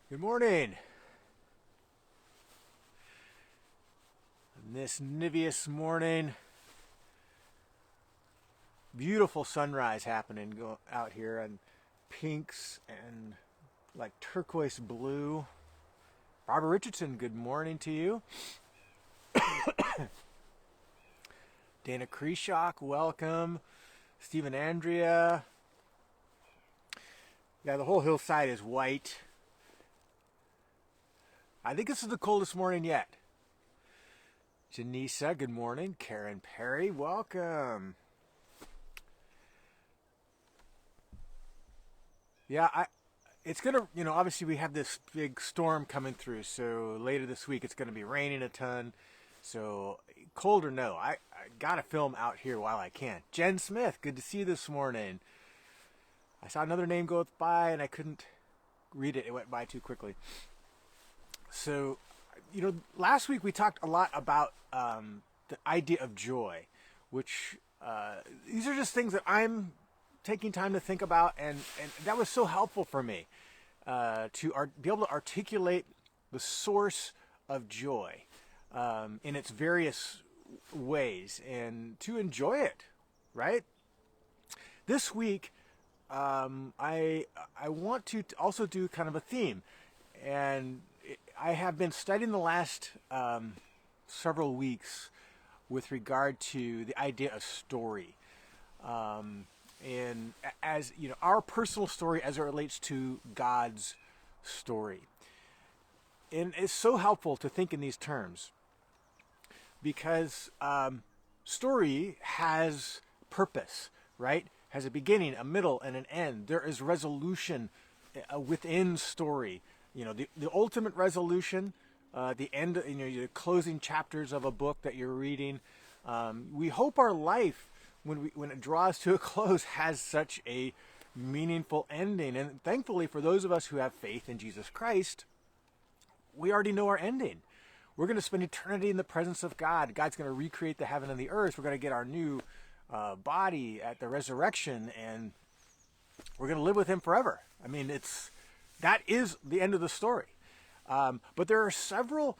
Good morning. This Nivius morning, beautiful sunrise happening out here, and pinks and like turquoise blue. Barbara Richardson, good morning to you. Dana Kreshok, welcome. Stephen Andrea. Yeah, the whole hillside is white. I think this is the coldest morning yet. Janisa, good morning. Karen Perry, welcome. Yeah, it's gonna, obviously we have this big storm coming through. So later this week, it's gonna be raining a ton. So cold or no, I gotta film out here while I can. Jen Smith, good to see you this morning. I saw another name go by and I couldn't read it. It went by too quickly. So, last week we talked a lot about the idea of joy, which these are just things that I'm taking time to think about, and that was so helpful for me to be able to articulate the source of joy in its various ways and to enjoy it, right? This week, I want to also do kind of a theme, and I have been studying the last several weeks with regard to the idea of story, and as our personal story as it relates to God's story. And it's so helpful to think in these terms because story has purpose, right? Has a beginning, a middle, and an end. There is resolution within story. The ultimate resolution, the end, the closing chapters of a book that you're reading. We hope our life, when it draws to a close, has such a meaningful ending. And thankfully, for those of us who have faith in Jesus Christ, we already know our ending. We're going to spend eternity in the presence of God. God's going to recreate the heaven and the earth. We're going to get our new body at the resurrection, and we're going to live with Him forever. I mean, that is the end of the story. But there are several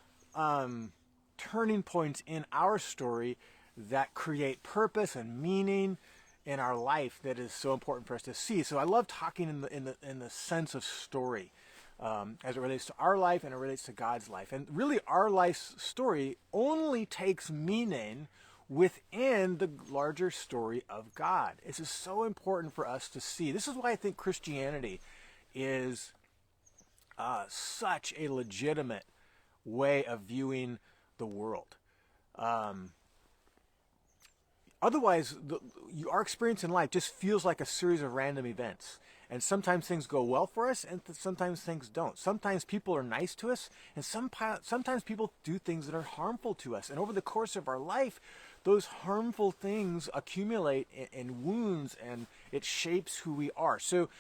turning points in our story that create purpose and meaning in our life that is so important for us to see. So I love talking in the sense of story as it relates to our life and it relates to God's life. And really, our life's story only takes meaning within the larger story of God. This is so important for us to see. This is why I think Christianity is such a legitimate way of viewing the world. Otherwise, our experience in life just feels like a series of random events. And sometimes things go well for us, and sometimes things don't. Sometimes people are nice to us, and sometimes people do things that are harmful to us. And over the course of our life, those harmful things accumulate in wounds, and it shapes who we are. So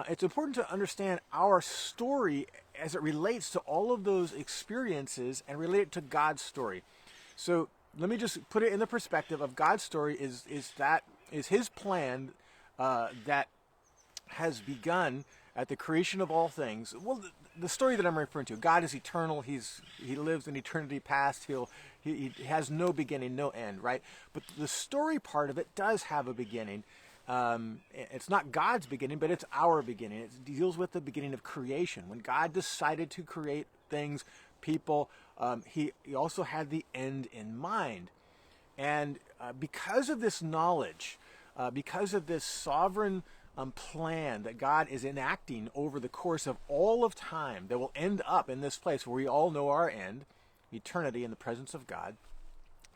it's important to understand our story as it relates to all of those experiences and relate it to God's story. So let me just put it in the perspective of God's story is His plan that has begun at the creation of all things. Well, the story that I'm referring to, God is eternal. He lives in eternity past. He has no beginning, no end, right? But the story part of it does have a beginning. It's not God's beginning, but it's our beginning. It deals with the beginning of creation. When God decided to create things, people, he also had the end in mind. And because of this knowledge, because of this sovereign plan that God is enacting over the course of all of time that will end up in this place where we all know our end, eternity in the presence of God.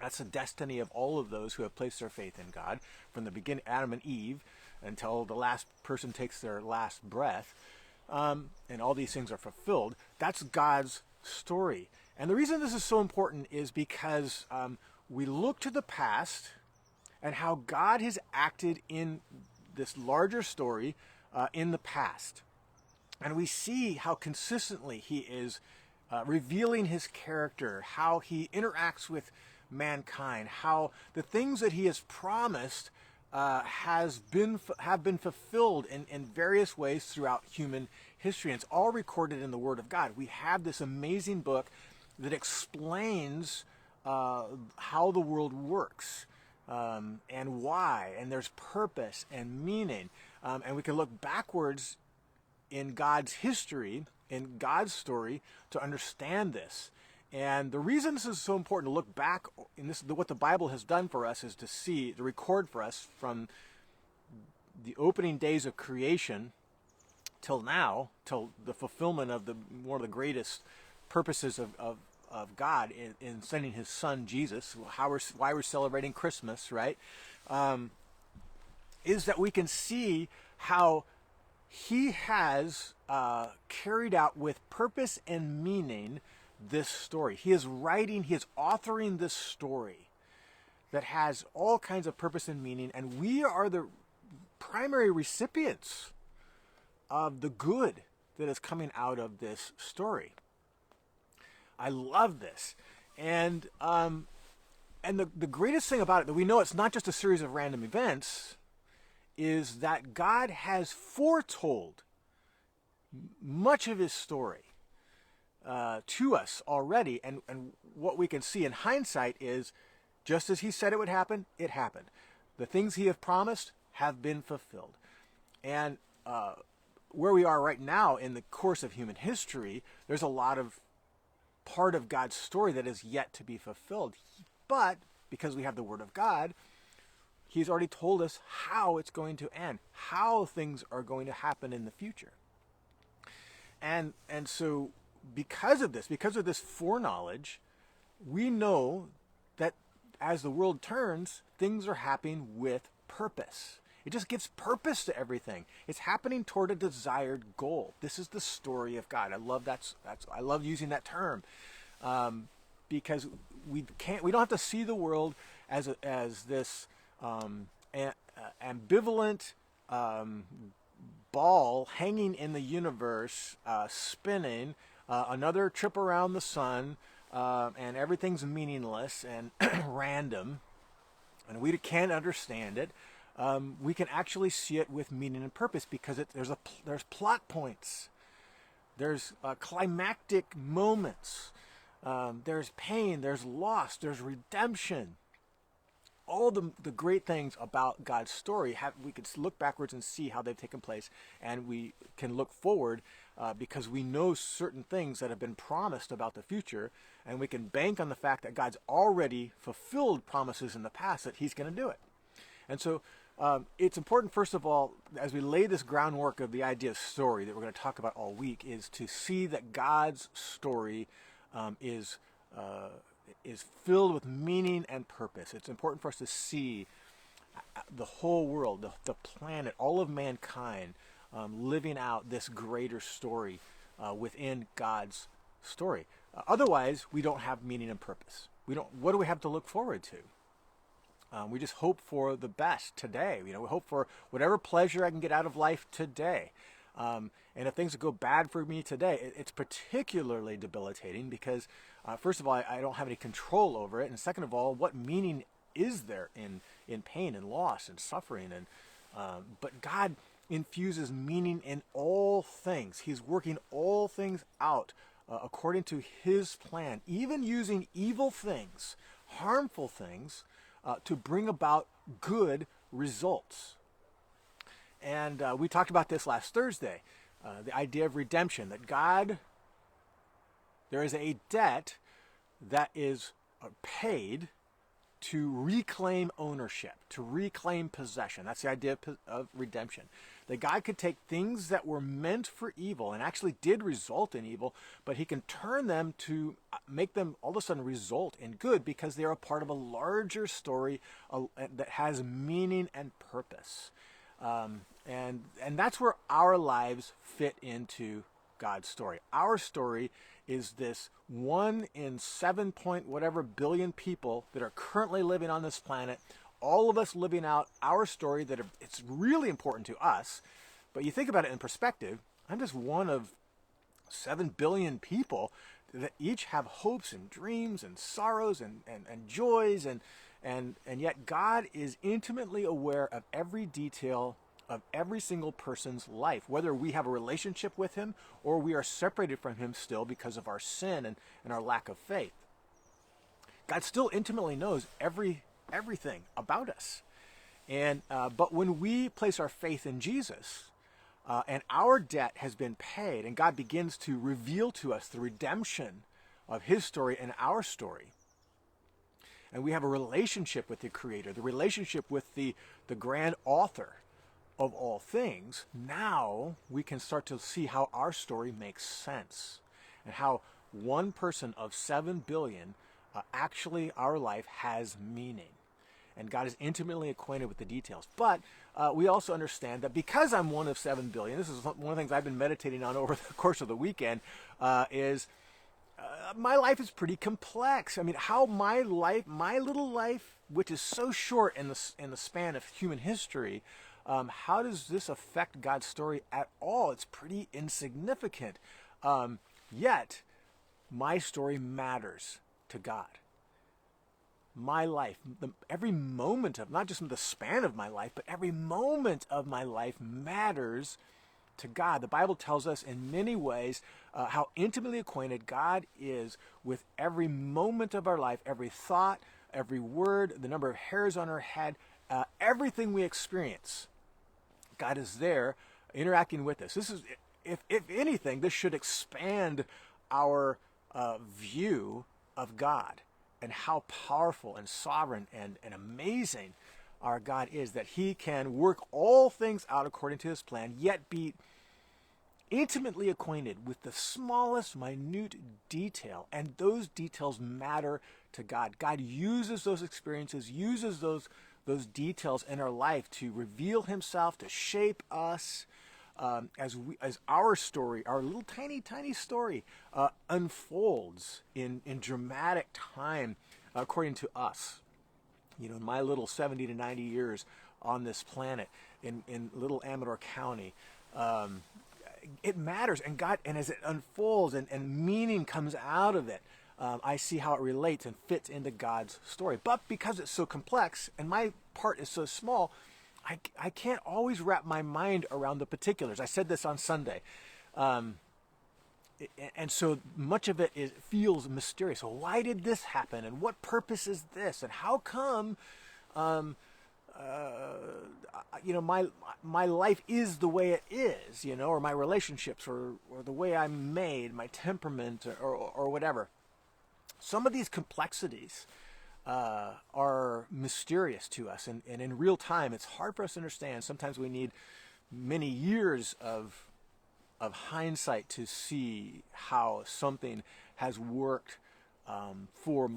That's the destiny of all of those who have placed their faith in God, from the beginning, Adam and Eve, until the last person takes their last breath, and all these things are fulfilled. That's God's story. And the reason this is so important is because we look to the past and how God has acted in this larger story in the past. And we see how consistently He is revealing His character, how He interacts with mankind, how the things that He has promised have been fulfilled in various ways throughout human history. And it's all recorded in the Word of God. We have this amazing book that explains how the world works and why, and there's purpose and meaning. And we can look backwards in God's history, in God's story, to understand this. And the reason this is so important to look back, and this what the Bible has done for us is to record for us from the opening days of creation till now, till the fulfillment of one of the greatest purposes of God in sending His Son Jesus, why we're celebrating Christmas, right? Is that we can see how He has carried out with purpose and meaning this story. He is authoring this story that has all kinds of purpose and meaning, and we are the primary recipients of the good that is coming out of this story. I love this. And the greatest thing about it, that we know it's not just a series of random events, is that God has foretold much of His story to us already. And what we can see in hindsight is, just as He said it would happen, it happened. The things He has promised have been fulfilled. And where we are right now in the course of human history, there's a lot of part of God's story that is yet to be fulfilled. But because we have the Word of God, He's already told us how it's going to end, how things are going to happen in the future. And so because of this foreknowledge, we know that as the world turns, things are happening with purpose. It just gives purpose to everything. It's happening toward a desired goal. This is the story of God. I love I love using that term, because we don't have to see the world as this ambivalent ball hanging in the universe, spinning, another trip around the sun, and everything's meaningless and random, and we can't understand it. We can actually see it with meaning and purpose, because there's plot points, there's climactic moments, there's pain, there's loss, there's redemption. All the great things about God's story, we could look backwards and see how they've taken place, and we can look forward because we know certain things that have been promised about the future, and we can bank on the fact that God's already fulfilled promises in the past that He's going to do it. And so it's important, first of all, as we lay this groundwork of the idea of story that we're going to talk about all week, is to see that God's story is filled with meaning and purpose. It's important for us to see the whole world, the planet, all of mankind living out this greater story within God's story. Otherwise, we don't have meaning and purpose. What do we have to look forward to? We just hope for the best today. We hope for whatever pleasure I can get out of life today. And if things go bad for me today, it's particularly debilitating because, first of all, I don't have any control over it. And second of all, what meaning is there in pain and loss and suffering? But God infuses meaning in all things. He's working all things out according to His plan, even using evil things, harmful things, to bring about good results. And we talked about this last Thursday, the idea of redemption, that there is a debt that is paid to reclaim ownership, to reclaim possession. That's the idea of redemption. That God could take things that were meant for evil and actually did result in evil, but He can turn them to make them all of a sudden result in good because they're a part of a larger story that has meaning and purpose. And that's where our lives fit into God's story. Our story is this 1 in 7 point whatever billion people that are currently living on this planet, all of us living out our story it's really important to us. But you think about it in perspective, I'm just one of 7 billion people that each have hopes and dreams and sorrows and joys and And yet God is intimately aware of every detail of every single person's life, whether we have a relationship with him or we are separated from him still because of our sin and our lack of faith. God still intimately knows everything about us. And but when we place our faith in Jesus, and our debt has been paid, and God begins to reveal to us the redemption of his story and our story, and we have a relationship with the Creator, the relationship with the grand author of all things, now we can start to see how our story makes sense and how one person of 7 billion, actually our life has meaning. And God is intimately acquainted with the details. But we also understand that because I'm one of 7 billion, this is one of the things I've been meditating on over the course of the weekend, is my life is pretty complex. I mean, how my little life, which is so short in the span of human history, how does this affect God's story at all? It's pretty insignificant. Yet, my story matters to God. My life, every moment of, not just the span of my life, but every moment of my life matters to God. The Bible tells us in many ways how intimately acquainted God is with every moment of our life, every thought, every word, the number of hairs on our head, everything we experience. God is there interacting with us. This is, if anything, this should expand our view of God and how powerful and sovereign and amazing our God is, that he can work all things out according to his plan, yet be intimately acquainted with the smallest minute detail, and those details matter to God. God uses those experiences, uses those details in our life to reveal himself, to shape us, as our story, our little tiny story, unfolds in dramatic time according to us. You know, my little 70 to 90 years on this planet in little Amador County, it matters. And God, and as it unfolds and meaning comes out of it, I see how it relates and fits into God's story. But because it's so complex and my part is so small, I can't always wrap my mind around the particulars. I said this on Sunday. And so much of it feels mysterious. So why did this happen? And what purpose is this? And how come, my life is the way it is, or my relationships or the way I'm made, my temperament or whatever. Some of these complexities are mysterious to us, and in real time, it's hard for us to understand. Sometimes we need many years of hindsight to see how something has worked for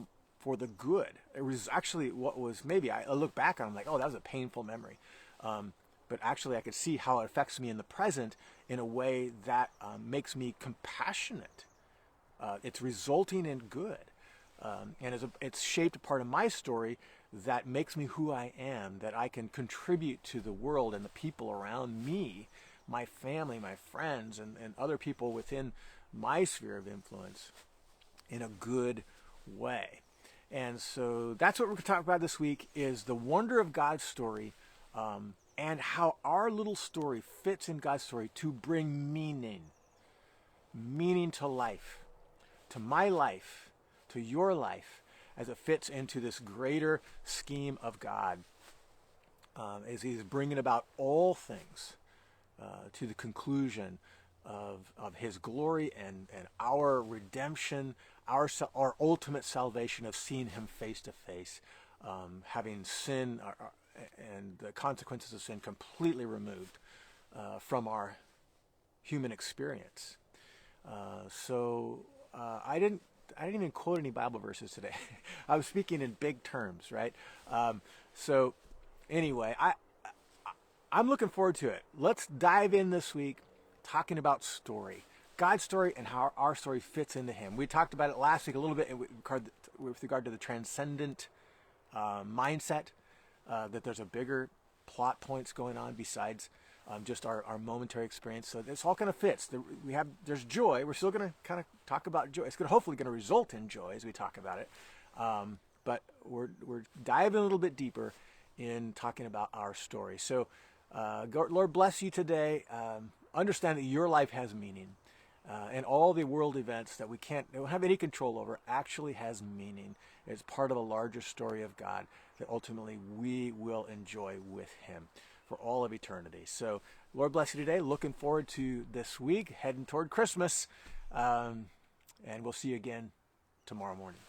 the good. It was actually what was, maybe I look back on, I'm like, oh, that was a painful memory. But actually I could see how it affects me in the present in a way that makes me compassionate. It's resulting in good. And it's shaped a part of my story that makes me who I am, that I can contribute to the world and the people around me, my family, my friends, and other people within my sphere of influence in a good way. And so that's what we're going to talk about this week, is the wonder of God's story, and how our little story fits in God's story to bring meaning to life, to my life, to your life, as it fits into this greater scheme of God, as he's bringing about all things to the conclusion of his glory and our redemption, our ultimate salvation of seeing him face to face, having sin and the consequences of sin completely removed from our human experience. So I didn't even quote any Bible verses today. I was speaking in big terms, right? So anyway, I'm looking forward to it. Let's dive in this week talking about story, God's story, and how our story fits into him. We talked about it last week a little bit with regard to the transcendent mindset, that there's a bigger plot points going on besides just our momentary experience. So this all kind of fits. There's joy. We're still going to kind of talk about joy. It's hopefully going to result in joy as we talk about it. but we're diving a little bit deeper in talking about our story. So, Lord bless you today. Understand that your life has meaning, and all the world events that we don't have any control over actually has meaning. It's part of a larger story of God that ultimately we will enjoy with Him for all of eternity. So, Lord bless you today. Looking forward to this week, heading toward Christmas, and we'll see you again tomorrow morning.